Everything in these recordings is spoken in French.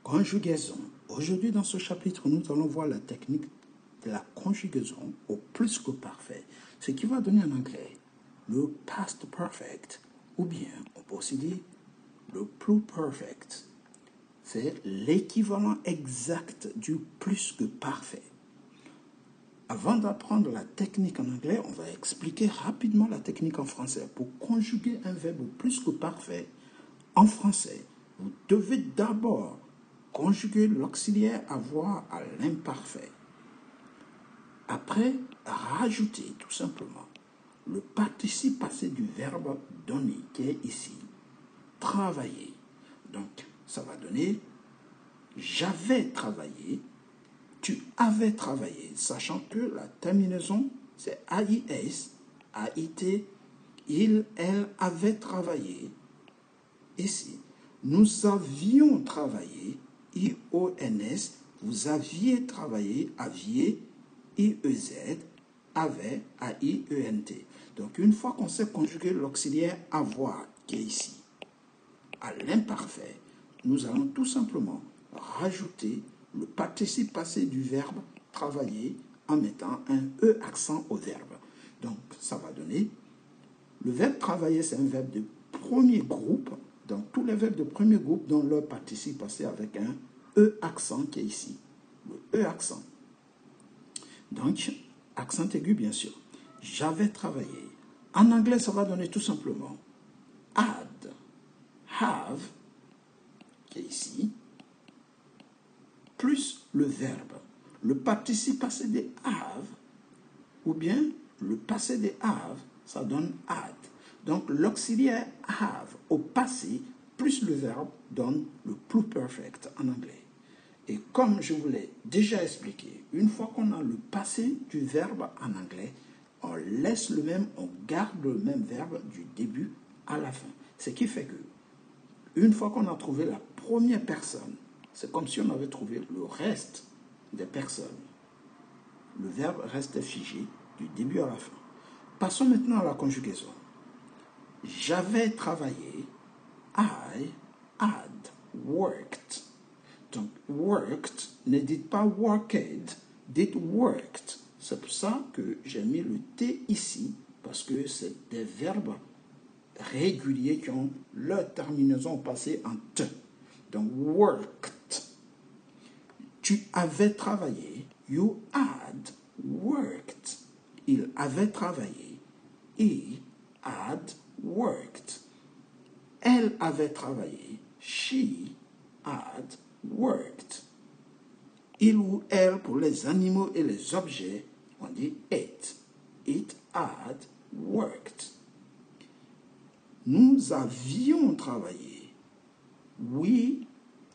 Conjugaison. Aujourd'hui, dans ce chapitre, nous allons voir la technique de la conjugaison au plus que parfait, ce qui va donner en anglais le past perfect, ou bien on peut aussi dire le pluperfect. C'est l'équivalent exact du plus que parfait. Avant d'apprendre la technique en anglais, on va expliquer rapidement la technique en français. Pour conjuguer un verbe plus que parfait en français, vous devez d'abord conjuguer l'auxiliaire avoir à l'imparfait. Après, rajouter tout simplement le participe passé du verbe donner qui est ici, travailler. Donc, ça va donner j'avais travaillé, tu avais travaillé, sachant que la terminaison c'est AIS, AIT, il, elle avait travaillé. Ici, nous avions travaillé, IONS, vous aviez travaillé, aviez, IEZ, avait, AIENT. Donc, une fois qu'on sait conjuguer l'auxiliaire avoir, qui est ici, à l'imparfait, nous allons tout simplement rajouter le participe passé du verbe travailler en mettant un E accent au verbe. Donc, ça va donner, le verbe travailler, c'est un verbe de premier groupe. Donc, tous les verbes de premier groupe dont leur participe passé avec un E accent qui est ici. Le E accent. Donc, accent aigu, bien sûr. J'avais travaillé. En anglais, ça va donner tout simplement had, have, qui est ici, plus le verbe. Le participe passé des have, ou bien le passé des have, ça donne had. Donc, l'auxiliaire have au passé plus le verbe donne le pluperfect en anglais. Et comme je vous l'ai déjà expliqué, une fois qu'on a le passé du verbe en anglais, on laisse le même, on garde le même verbe du début à la fin. Ce qui fait que, une fois qu'on a trouvé la première personne, c'est comme si on avait trouvé le reste des personnes. Le verbe reste figé du début à la fin. Passons maintenant à la conjugaison. J'avais travaillé, I had worked. Donc, worked, ne dites pas worked, dites worked. C'est pour ça que j'ai mis le T ici, parce que c'est des verbes réguliers qui ont leur terminaison passée en T. Donc, worked. Tu avais travaillé, you had worked. Il avait travaillé, he had worked. Elle avait travaillé, she had worked. Il ou elle pour les animaux et les objets, on dit it. It had worked. Nous avions travaillé. We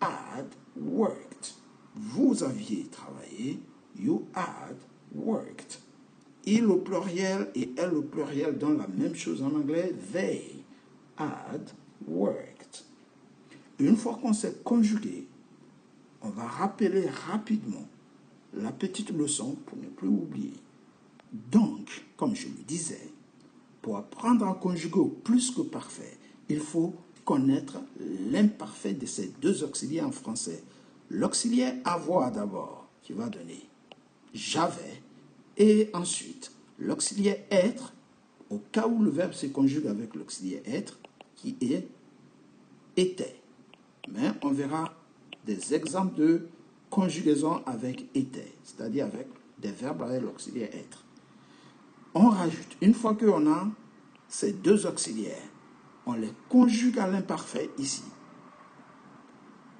had worked. Vous aviez travaillé. You had worked. Il au pluriel et elle au pluriel donnent la même chose en anglais. They had worked. Une fois qu'on s'est conjugué, on va rappeler rapidement la petite leçon pour ne plus oublier. Donc, comme je le disais, pour apprendre à conjuguer au plus que parfait, il faut connaître l'imparfait de ces deux auxiliaires en français. L'auxiliaire avoir d'abord, qui va donner j'avais, et ensuite l'auxiliaire être, au cas où le verbe se conjugue avec l'auxiliaire être, qui est était. Mais on verra des exemples de conjugaison avec était, c'est-à-dire avec des verbes avec l'auxiliaire être. On rajoute, une fois qu'on a ces deux auxiliaires, on les conjugue à l'imparfait ici.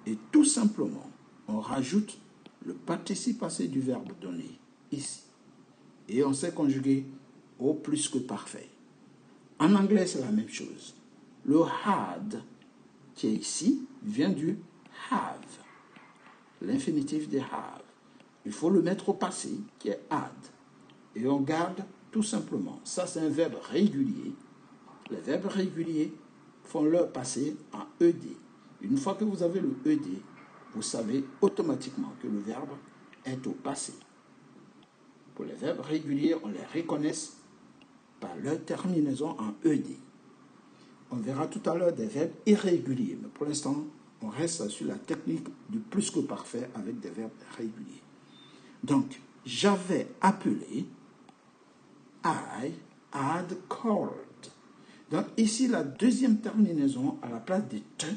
Et tout simplement, on rajoute le participe passé du verbe donner ici. Et on sait conjuguer au plus que parfait. En anglais, c'est la même chose. Le had, qui est ici, vient du have. L'infinitif de have. Il faut le mettre au passé, qui est had. Et on garde tout simplement. Ça, c'est un verbe régulier. Les verbes réguliers font leur passé en ED. Une fois que vous avez le ED, vous savez automatiquement que le verbe est au passé. Pour les verbes réguliers, on les reconnaît par leur terminaison en ED. On verra tout à l'heure des verbes irréguliers, mais pour l'instant, On reste sur la technique du plus que parfait avec des verbes réguliers. Donc, j'avais appelé, I had called. Donc, ici, la deuxième terminaison, à la place de te,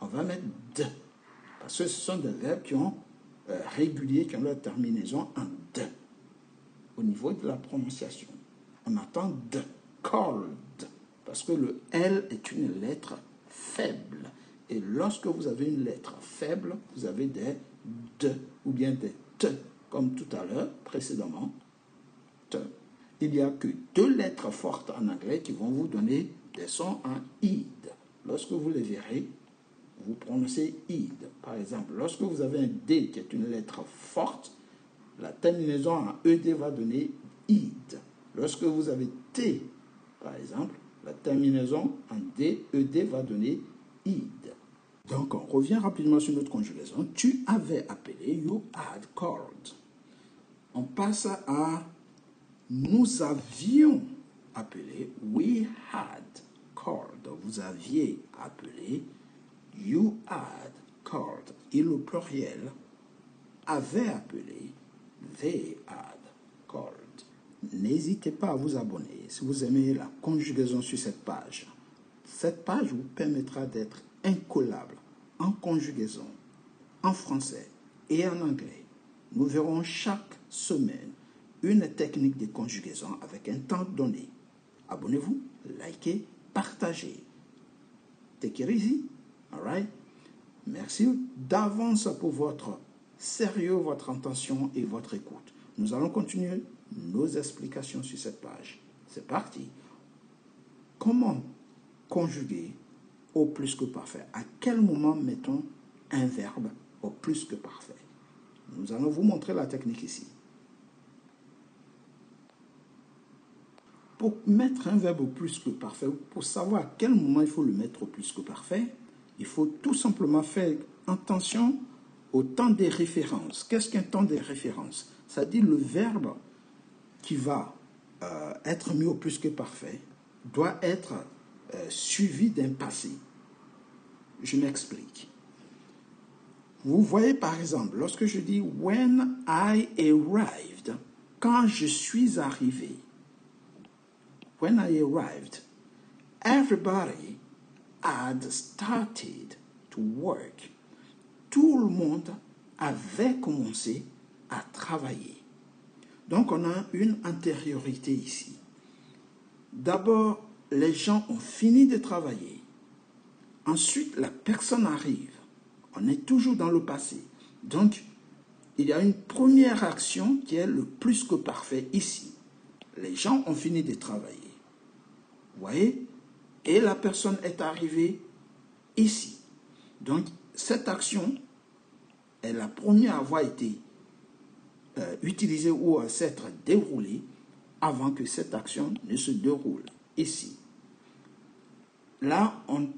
on va mettre de. Parce que ce sont des verbes qui ont réguliers, qui ont leur terminaison en de. Au niveau de la prononciation, on attend de, called. Parce que le L est une lettre faible. Et lorsque vous avez une lettre faible, vous avez des de ou bien des te, comme tout à l'heure, précédemment, te. Il n'y a que deux lettres fortes en anglais qui vont vous donner des sons en id. Lorsque vous les verrez, vous prononcez id. Par exemple, lorsque vous avez un D qui est une lettre forte, la terminaison en ed va donner id. Lorsque vous avez T, par exemple, la terminaison en D, ed va donner id. Donc, on revient rapidement sur notre conjugaison. Tu avais appelé, you had called. On passe à nous avions appelé, we had called. Vous aviez appelé, you had called. Et le pluriel avait appelé, they had called. N'hésitez pas à vous abonner si vous aimez la conjugaison sur cette page. Cette page vous permettra d'être incollable en conjugaison, en français et en anglais. Nous verrons chaque semaine une technique de conjugaison avec un temps donné. Abonnez-vous, likez, partagez. Take it easy, all right? Merci d'avance pour votre sérieux, votre intention et votre écoute. Nous allons continuer nos explications sur cette page. C'est parti. Comment conjuguer au plus que parfait? À quel moment mettons un verbe au plus que parfait? Nous allons vous montrer la technique ici. Pour mettre un verbe au plus que parfait, pour savoir à quel moment il faut le mettre au plus que parfait, il faut tout simplement faire attention au temps des références. Qu'est-ce qu'un temps des références? C'est-à-dire le verbe qui va être mis au plus que parfait doit être suivi d'un passé. Je m'explique. Vous voyez par exemple, lorsque je dis « when I arrived », quand je suis arrivé, when I arrived, everybody had started to work. Tout le monde avait commencé à travailler. Donc, on a une antériorité ici. D'abord, les gens ont fini de travailler. Ensuite, la personne arrive. On est toujours dans le passé. Donc, il y a une première action qui est le plus que parfait ici. Les gens ont fini de travailler. Vous voyez? Et la personne est arrivée ici. Donc, cette action est la première à avoir été utilisée ou à s'être déroulée avant que cette action ne se déroule ici. Là, on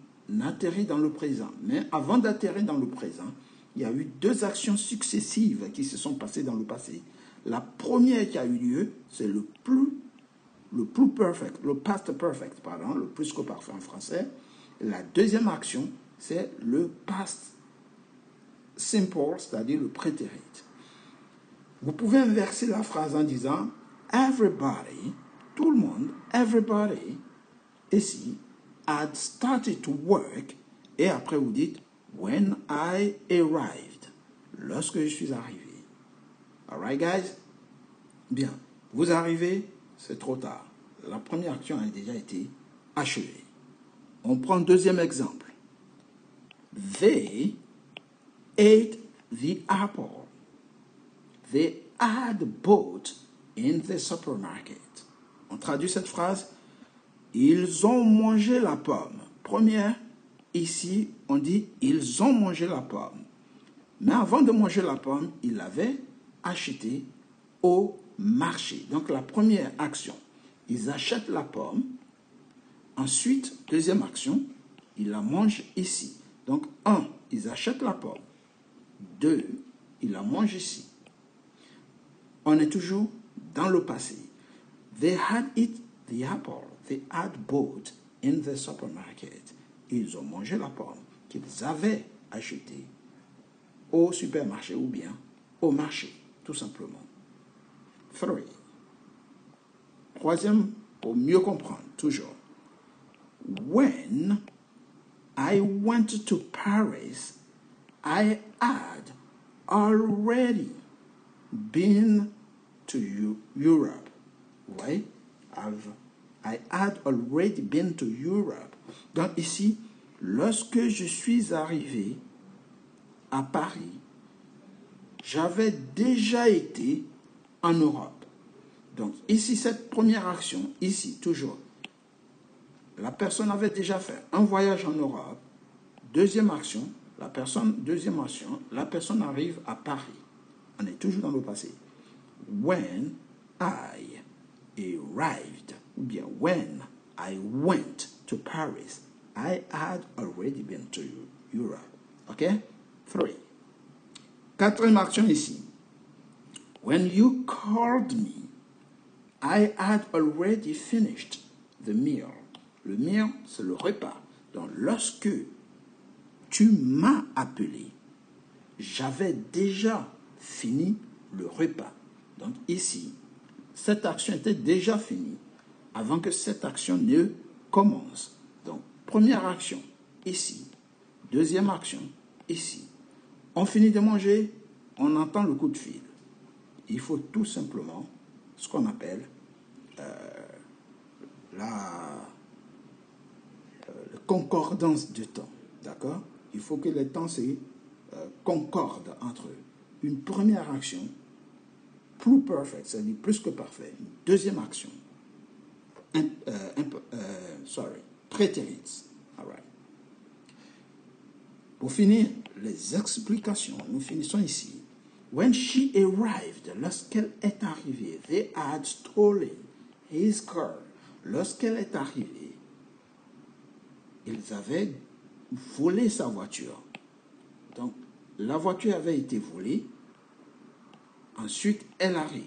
atterrit dans le présent. Mais avant d'atterrir dans le présent, il y a eu deux actions successives qui se sont passées dans le passé. La première qui a eu lieu, c'est le past perfect, pardon, le plus que parfait en français. La deuxième action, c'est le past simple, c'est-à-dire le prétérit. Vous pouvez inverser la phrase en disant everybody, tout le monde, everybody, ici, had started to work, et après vous dites when I arrived, lorsque je suis arrivé. Alright guys? Bien, vous arrivez, c'est trop tard. La première action a déjà été achevée. On prend le deuxième exemple. They ate the apple. They had bought in the supermarket. On traduit cette phrase. Ils ont mangé la pomme. Première, ici, on dit ils ont mangé la pomme. Mais avant de manger la pomme, ils l'avaient acheté au marché. Donc la première action, ils achètent la pomme. Ensuite, deuxième action, ils la mangent ici. Donc 1, ils achètent la pomme. 2, ils la mangent ici. On est toujours dans le passé. They had eaten the apple. They had bought in the supermarket. Ils ont mangé la pomme qu'ils avaient acheter au supermarché ou bien au marché, tout simplement. 3. Troisième, pour mieux comprendre, toujours. When I went to Paris, I had already been to Europe. Ouais, I had already been to Europe. Donc ici, lorsque je suis arrivé à Paris, j'avais déjà été en Europe. Donc ici, cette première action, ici, toujours, la personne avait déjà fait un voyage en Europe. Deuxième action, la personne arrive à Paris. On est toujours dans le passé. When I arrived, ou bien when I went to Paris, I had already been to Europe. OK? 3. Quatrième action ici. When you called me, I had already finished the meal. Le meal, c'est le repas. Donc, lorsque tu m'as appelé, j'avais déjà fini le repas. Donc, ici, cette action était déjà finie avant que cette action ne commence. Donc, première action, ici. Deuxième action, ici. On finit de manger, on entend le coup de fil. Il faut tout simplement ce qu'on appelle la concordance de temps. D'accord? Il faut que les temps se concordent entre eux. Une première action, plus perfect, c'est-à-dire plus que parfait. Une deuxième action, prétérit. All right. Pour finir, les explications, nous finissons ici. When she arrived, lorsqu'elle est arrivée, they had stolen his car. Lorsqu'elle est arrivée, ils avaient volé sa voiture. Donc, la voiture avait été volée. Ensuite, elle arrive.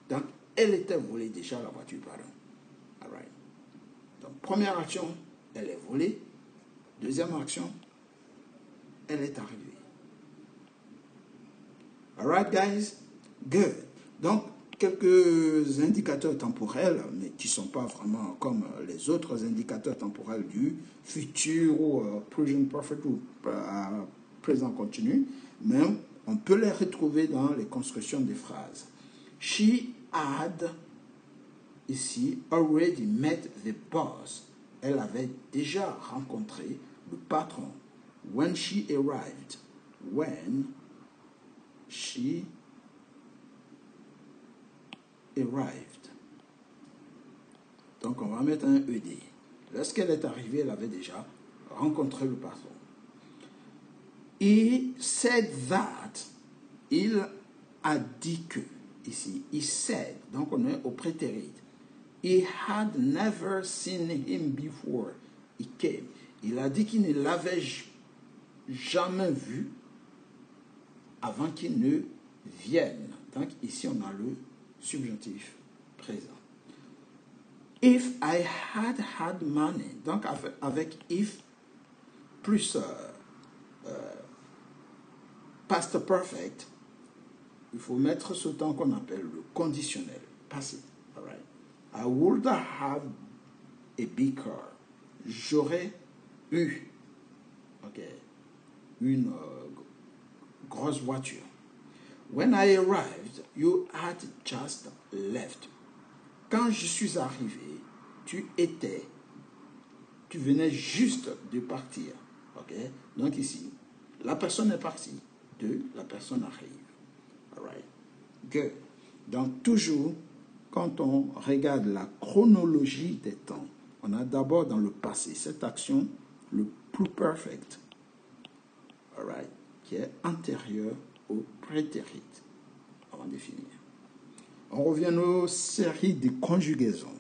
Donc, elle était volée déjà, la voiture, pardon. All right. Donc, première action, elle est volée. Deuxième action, elle est arrivée. All right, guys? Good. Donc, quelques indicateurs temporels, mais qui ne sont pas vraiment comme les autres indicateurs temporels du futur ou present perfect ou présent continu, mais on peut les retrouver dans les constructions des phrases. She had, ici, already met the boss. Elle avait déjà rencontré le patron. When she arrived. When she arrived. Donc, on va mettre un ED. Lorsqu'elle est arrivée, elle avait déjà rencontré le patron. He said that. Il a dit que. Ici, he said. Donc, on est au prétérit. He had never seen him before he came. Il a dit qu'il ne l'avait jamais vu avant qu'il ne vienne. Donc, ici, on a le subjonctif présent. If I had money, donc avec if plus past perfect, il faut mettre ce temps qu'on appelle le conditionnel, passé. All right. I would have a big car. J'aurais eu une grosse voiture. When I arrived, you had just left. Quand je suis arrivé, tu venais juste de partir. Okay? Donc ici, la personne est partie. La personne arrive. All right. Good. Donc toujours, quand on regarde la chronologie des temps, on a d'abord dans le passé cette action, le plus perfect, all right, qui est antérieur au prétérit. On va définir. On revient aux séries de conjugaisons.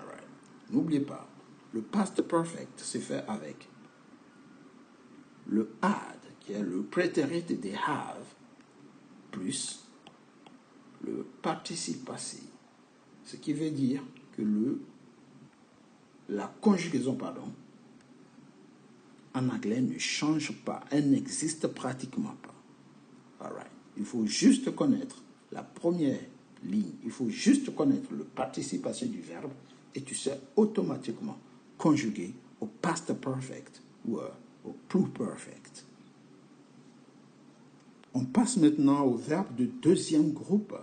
All right. N'oubliez pas, le past perfect se fait avec le had, qui est le prétérit des have, plus le participe passé. Ce qui veut dire que la conjugaison, pardon, en anglais ne change pas. Elle n'existe pratiquement pas. All right. Il faut juste connaître la première ligne. Il faut juste connaître le participe passé du verbe et tu sais automatiquement conjuguer au past perfect ou au pluperfect. On passe maintenant au verbe de deuxième groupe,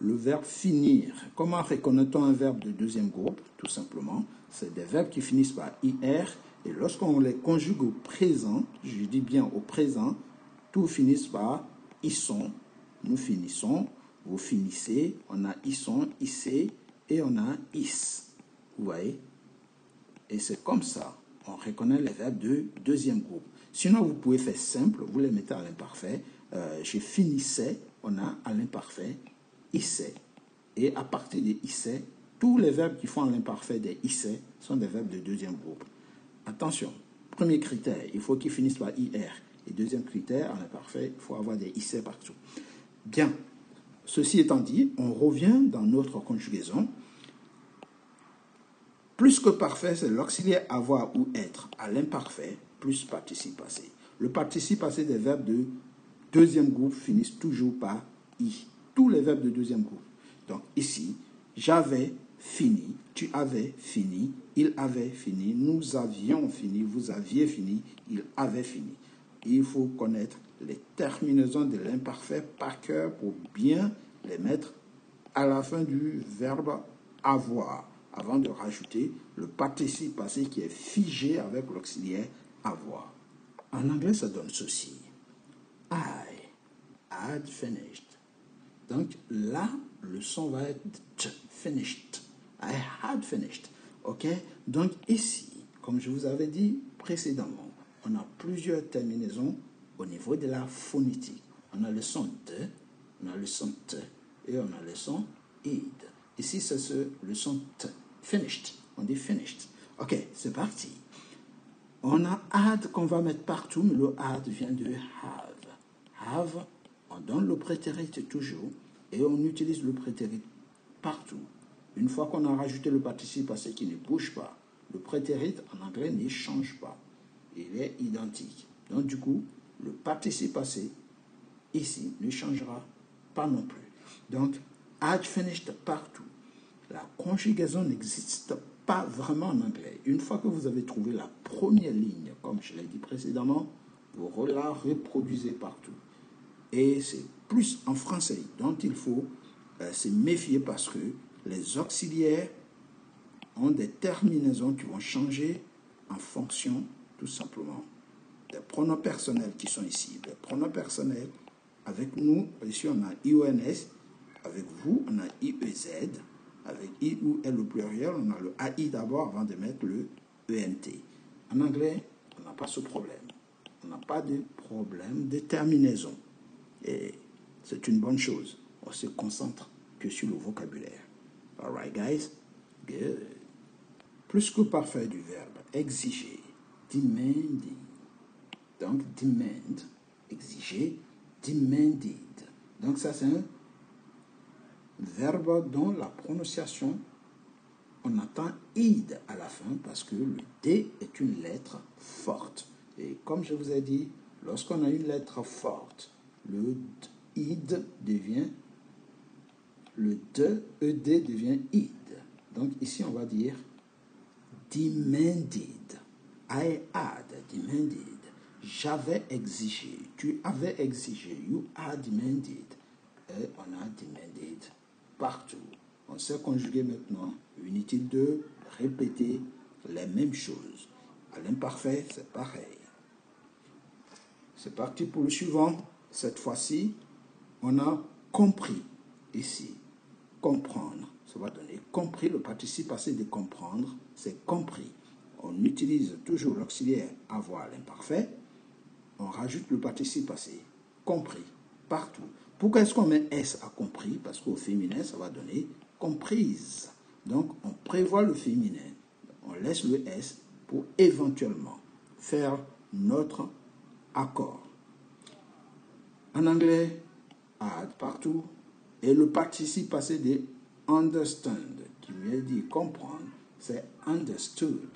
le verbe finir. Comment reconnaît-on un verbe de deuxième groupe? Tout simplement, c'est des verbes qui finissent par IR et lorsqu'on les conjugue au présent, je dis bien au présent, tout finit par ils sont, nous finissons, vous finissez, on a ils sont, issez et on a is. Vous voyez? Et c'est comme ça, on reconnaît les verbes de deuxième groupe. Sinon, vous pouvez faire simple, vous les mettez à l'imparfait. Je finissais, on a à l'imparfait, issait. Et à partir de issait, tous les verbes qui font à l'imparfait des issait sont des verbes de deuxième groupe. Attention, premier critère, il faut qu'ils finissent par IR. Et deuxième critère, à l'imparfait, il faut avoir des issait partout. Bien, ceci étant dit, on revient dans notre conjugaison. Plus que parfait, c'est l'auxiliaire avoir ou être à l'imparfait plus participe passé. Le participe passé des verbes de deuxième groupe finissent toujours par I. Tous les verbes de deuxième groupe. Donc ici, j'avais fini, tu avais fini, il avait fini, nous avions fini, vous aviez fini, il avait fini. Il faut connaître les terminaisons de l'imparfait par cœur pour bien les mettre à la fin du verbe avoir, avant de rajouter le participe passé qui est figé avec l'auxiliaire avoir. En anglais, ça donne ceci. I had finished. Donc là, le son va être finished. I had finished. OK? Donc ici, comme je vous avais dit précédemment, on a plusieurs terminaisons au niveau de la phonétique. On a le son de, on a le son t et on a le son id. Ici, c'est le son t. Finished. On dit finished. OK, c'est parti. On a had qu'on va mettre partout, mais le had vient de have. Have, on donne le prétérit toujours et on utilise le prétérit partout. Une fois qu'on a rajouté le participe passé qui ne bouge pas, le prétérit en anglais ne change pas. Il est identique. Donc du coup, le participe passé ici ne changera pas non plus. Donc, had finished partout. La conjugaison n'existe pas vraiment en anglais. Une fois que vous avez trouvé la première ligne, comme je l'ai dit précédemment, vous la reproduisez partout. Et c'est plus en français dont il faut se méfier parce que les auxiliaires ont des terminaisons qui vont changer en fonction, tout simplement, des pronoms personnels qui sont ici. Les pronoms personnels, avec nous, ici on a IONS, avec vous, on a IEZ, avec I ou L au pluriel, on a le AI d'abord avant de mettre le ENT. En anglais, on n'a pas ce problème. On n'a pas de problème de terminaison. Et c'est une bonne chose. On se concentre que sur le vocabulaire. All right, guys? Good. Plus que parfait du verbe exiger, demanding. Donc, demand, exiger, demanded. Donc, ça, c'est un verbe dont la prononciation, on attend id à la fin parce que le D est une lettre forte. Et comme je vous ai dit, lorsqu'on a une lettre forte, le id devient, le de, ed devient id. Donc ici, on va dire demanded. I had demanded. J'avais exigé. Tu avais exigé. You are demanded. Et on a demanded partout. On sait conjuguer maintenant. Inutile de répéter les mêmes choses. À l'imparfait, c'est pareil. C'est parti pour le suivant. Cette fois-ci, on a compris ici. Comprendre. Ça va donner compris. Le participe passé de comprendre, c'est compris. On utilise toujours l'auxiliaire avoir à l'imparfait. On rajoute le participe passé. Compris. Partout. Pourquoi est-ce qu'on met S à compris? Parce qu'au féminin, ça va donner comprise. Donc, on prévoit le féminin. On laisse le S pour éventuellement faire notre accord. En anglais, add partout. Et le participe passé de understand, qui veut dire comprendre, c'est understood.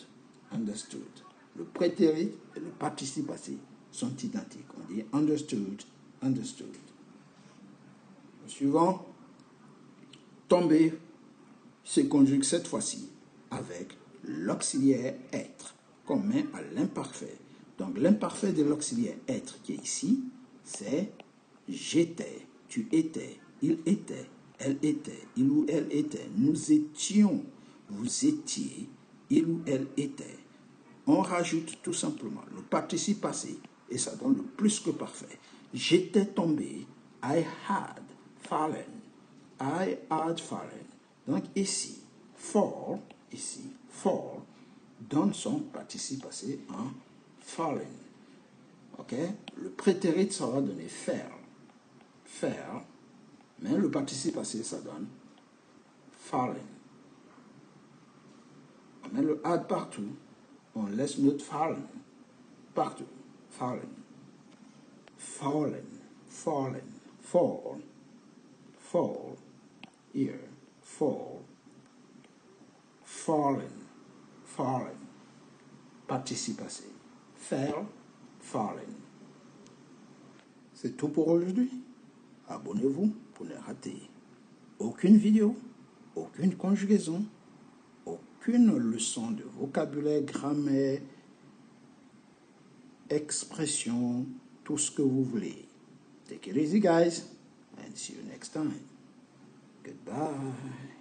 Understood. Le prétérit et le participe passé sont identiques. On dit understood, understood. Le suivant, tomber se conjugue cette fois-ci avec l'auxiliaire être, qu'on met à l'imparfait. Donc l'imparfait de l'auxiliaire être qui est ici, c'est j'étais, tu étais, il était, elle était, il ou elle était, nous étions, vous étiez, il ou elle était. On rajoute tout simplement le participe passé et ça donne le plus que parfait. J'étais tombé, I had fallen, I had fallen. Donc ici, fall, donne son participe passé en fallen. Ok? Le prétérit, ça va donner faire, mais le participe passé, ça donne fallen. On met le had partout, on laisse notre fallen partout. Fallen, fallen, fallen, fall, fall, here, fall, fallen, fallen. Participe passé. Fell, fallen. C'est tout pour aujourd'hui. Abonnez-vous pour ne rater aucune vidéo, aucune conjugaison, aucune leçon de vocabulaire, grammaire, expression, tout ce que vous voulez. Take it easy, guys, and see you next time. Goodbye.